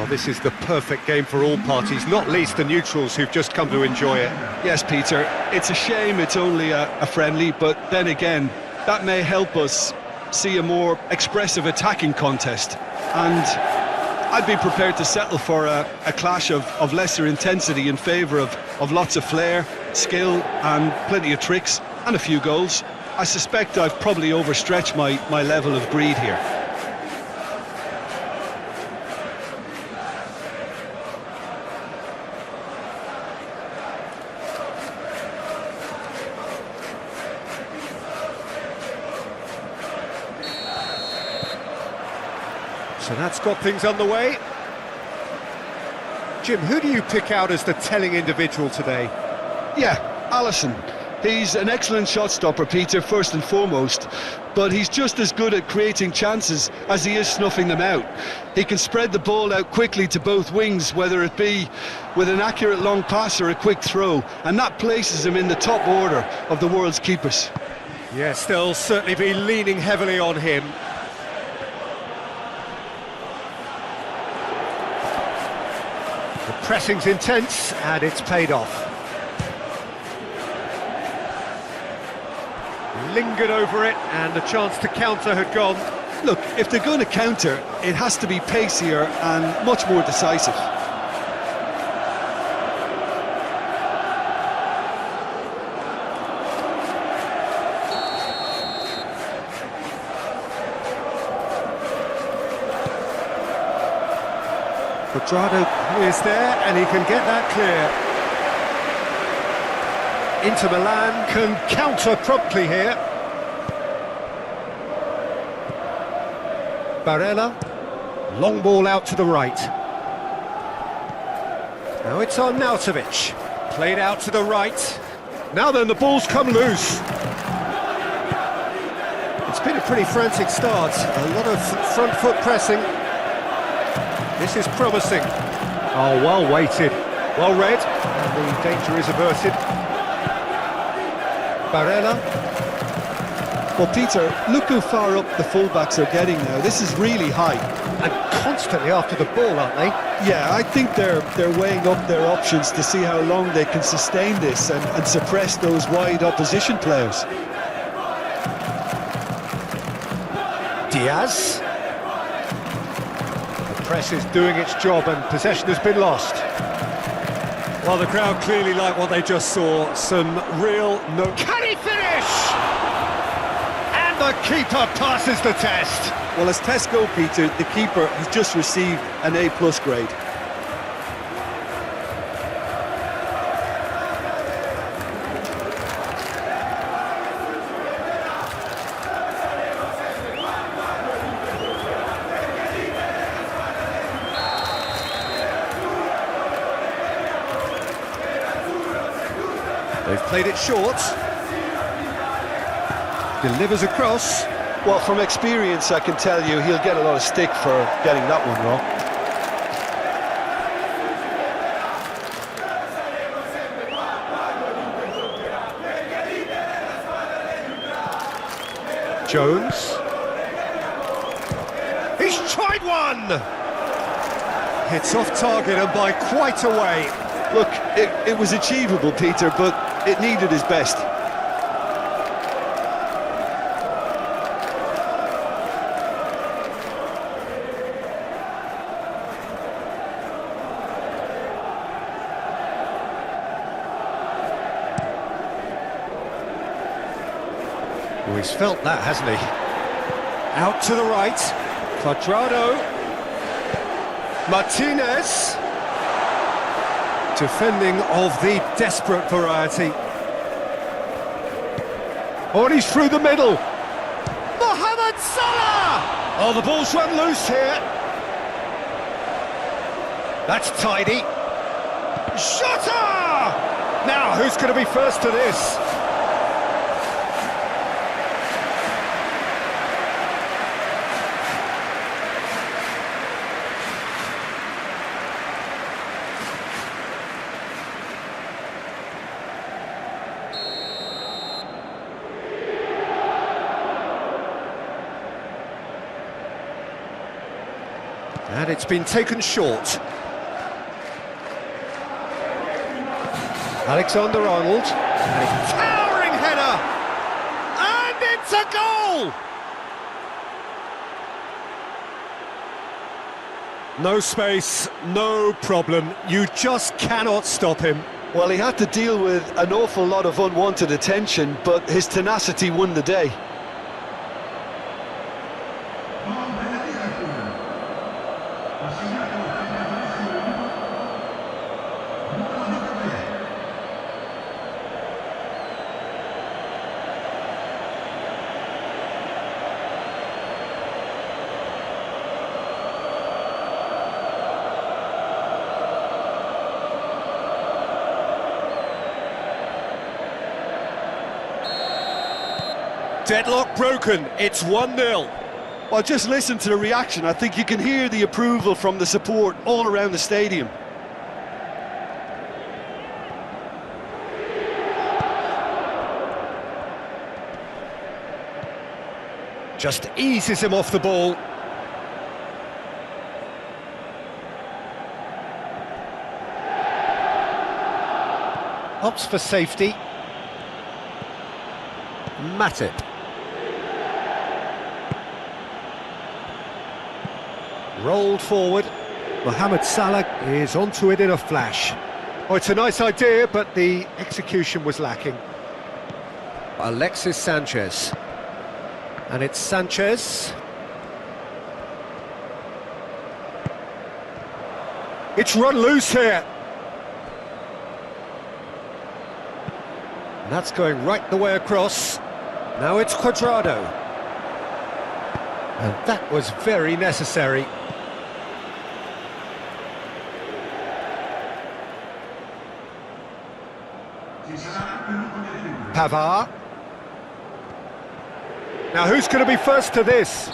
this is the perfect game for all parties, not least the neutrals who've just come to enjoy it. Yes, Peter, it's a shame it's only a friendly, but then again, that may help us see a more expressive attacking contest. And I'd be prepared to settle for a clash of lesser intensity in favour of lots of flair, skill and plenty of tricks and a few goals. I suspect I've probably overstretched my level of greed here. So that's got things underway. Jim, who do you pick out as the telling individual today? Yeah, Alisson. He's an excellent shot stopper, Peter, first and foremost, but he's just as good at creating chances as he is snuffing them out. He can spread the ball out quickly to both wings, whether it be with an accurate long pass or a quick throw, and that places him in the top order of the world's keepers. Yes, they'll certainly be leaning heavily on him. The pressing's intense, and it's paid off. Lingered over it, and the chance to counter had gone. Look, if they're going to counter, it has to be pacier and much more decisive. Quadrado is there, and he can get that clear. Inter Milan can counter promptly here. Barella, long ball out to the right. Now it's on Nautovic, played out to the right. Now then, the ball's come loose. It's been a pretty frantic start, a lot of front foot pressing. This is promising. Oh, well weighted, well read, and the danger is averted. Barella. Well, Peter, look how far up the fullbacks are getting now. This is really high. And constantly after the ball, aren't they? Yeah, I think they're weighing up their options to see how long they can sustain this and suppress those wide opposition players. Diaz. The press is doing its job and possession has been lost. Well, the crowd clearly like what they just saw. Some real Can he finish? And the keeper passes the test. Well, as tests go, Peter, the keeper has just received an A+ grade. They've played it short. Delivers across. Well, from experience, I can tell you he'll get a lot of stick for getting that one wrong. Jones. He's tried one! It's off target and by quite a way. Look, it was achievable, Peter, but it needed his best. Well, he's felt that, hasn't he? Out to the right. Quadrado. Martinez. Defending of the desperate variety. Oh, and he's through the middle. Mohamed Salah! Oh, the ball's run loose here. That's tidy. Shota! Now, who's going to be first to this? And it's been taken short. Alexander-Arnold. And a towering header! And it's a goal! No space, no problem. You just cannot stop him. Well, he had to deal with an awful lot of unwanted attention, but his tenacity won the day. Deadlock broken, it's 1-0. Well, just listen to the reaction. I think you can hear the approval from the support all around the stadium. Just eases him off the ball. Opts for safety. Matip. Rolled forward. Mohamed Salah is onto it in a flash. Oh, it's a nice idea, but the execution was lacking. Alexis Sanchez. And it's Sanchez. It's run loose here. And that's going right the way across. Now it's Cuadrado. And that was very necessary. Pavard. Now who's going to be first to this?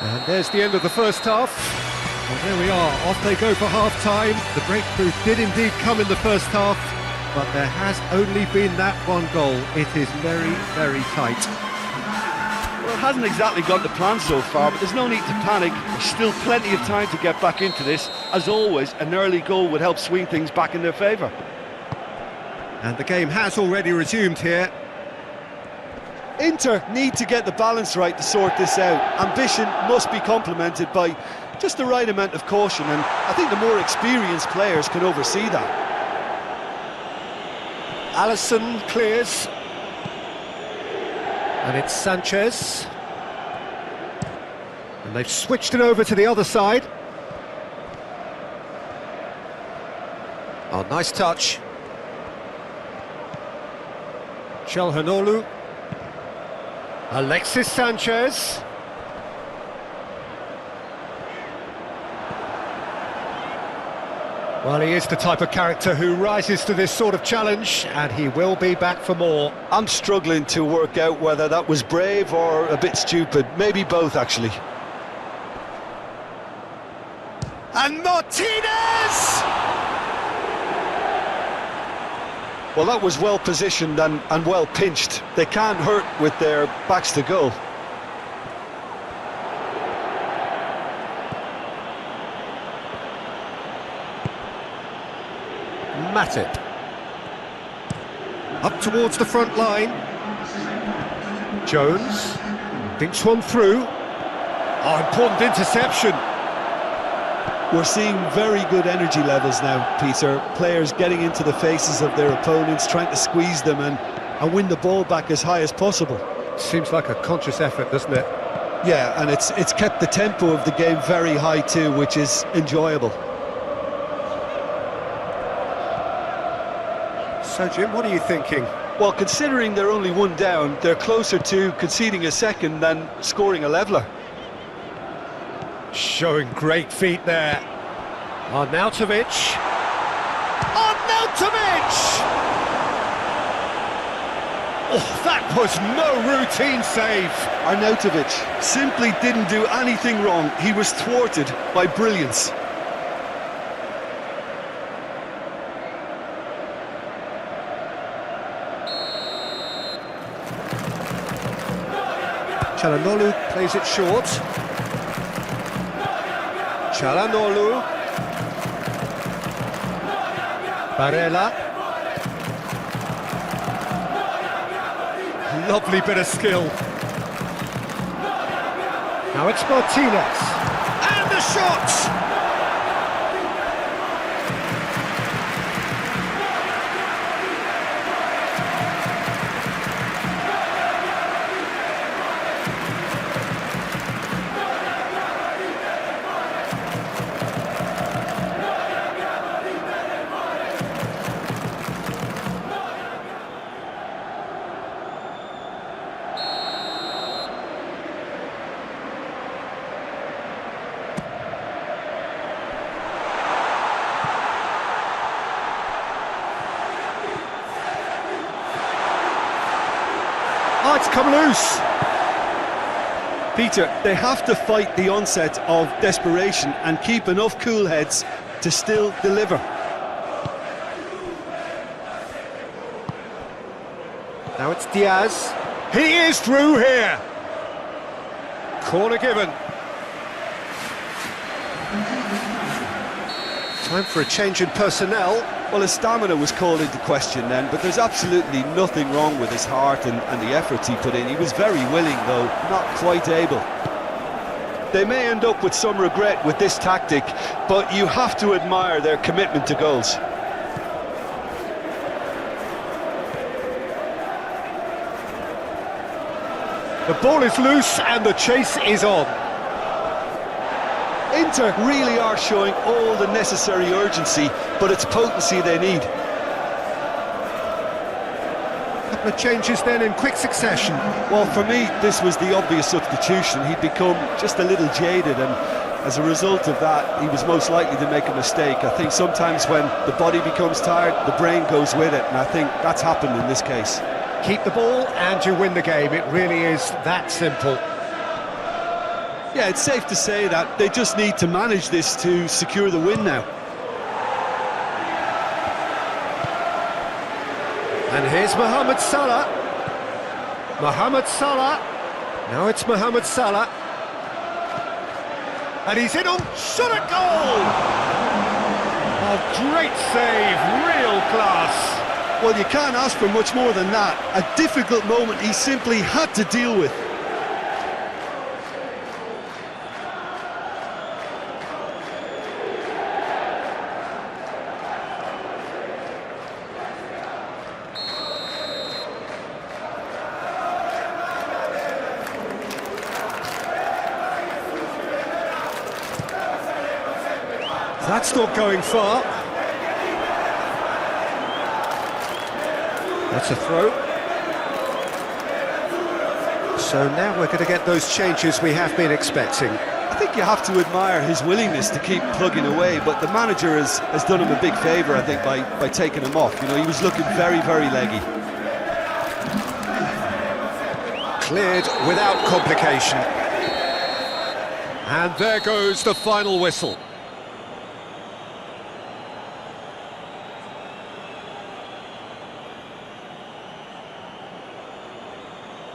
And there's the end of the first half. Well, there we are, off they go for half-time. The breakthrough did indeed come in the first half, but there has only been that one goal. It is very, very tight. Well, it hasn't exactly gone to plan so far, but there's no need to panic. There's still plenty of time to get back into this. As always, an early goal would help swing things back in their favour. And the game has already resumed here. Inter need to get the balance right to sort this out. Ambition must be complemented by just the right amount of caution, and I think the more experienced players can oversee that. Alisson clears. And it's Sanchez. And they've switched it over to the other side. Oh, nice touch. Çalhanoğlu. Alexis Sanchez. Well, he is the type of character who rises to this sort of challenge, and he will be back for more. I'm struggling to work out whether that was brave or a bit stupid. Maybe both, actually. And Martinez! Well, that was well positioned and well pinched. They can't hurt with their backs to goal. Matip. Up towards the front line. Jones. Thinks one through. Oh, important interception. We're seeing very good energy levels now, Peter. Players getting into the faces of their opponents, trying to squeeze them and win the ball back as high as possible. Seems like a conscious effort, doesn't it? Yeah, and it's kept the tempo of the game very high too, which is enjoyable. So, Jim, what are you thinking? Well, considering they're only one down, they're closer to conceding a second than scoring a leveller. Showing great feet there. Arnautovic. Arnautovic! Oh, that was no routine save. Arnautovic simply didn't do anything wrong. He was thwarted by brilliance. Çalhanoğlu plays it short. Çalhanoğlu. Barella. Lovely bit of skill. Now it's Martinez. And the shot! Oh, it's come loose. Peter, they have to fight the onset of desperation and keep enough cool heads to still deliver. Now it's Diaz. He is through here. Corner given. Time for a change in personnel. Well, his stamina was called into question then, but there's absolutely nothing wrong with his heart and the efforts he put in. He was very willing, though, not quite able. They may end up with some regret with this tactic, but you have to admire their commitment to goals. The ball is loose and the chase is on. Inter really are showing all the necessary urgency, but it's potency they need. Couple of changes then in quick succession. Well, for me, this was the obvious substitution. He'd become just a little jaded, and as a result of that, he was most likely to make a mistake. I think sometimes when the body becomes tired, the brain goes with it, and I think that's happened in this case. Keep the ball and you win the game. It really is that simple. Yeah, it's safe to say that they just need to manage this to secure the win now. And here's Mohamed Salah. Mohamed Salah. Now it's Mohamed Salah. And he's in on shot at goal! Oh, great save, real class. Well, you can't ask for much more than that. A difficult moment he simply had to deal with. That's not going far. That's a throw. So now we're going to get those changes we have been expecting. I think you have to admire his willingness to keep plugging away, but the manager has done him a big favour, I think, by taking him off. You know, he was looking very, very leggy. Cleared without complication. And there goes the final whistle.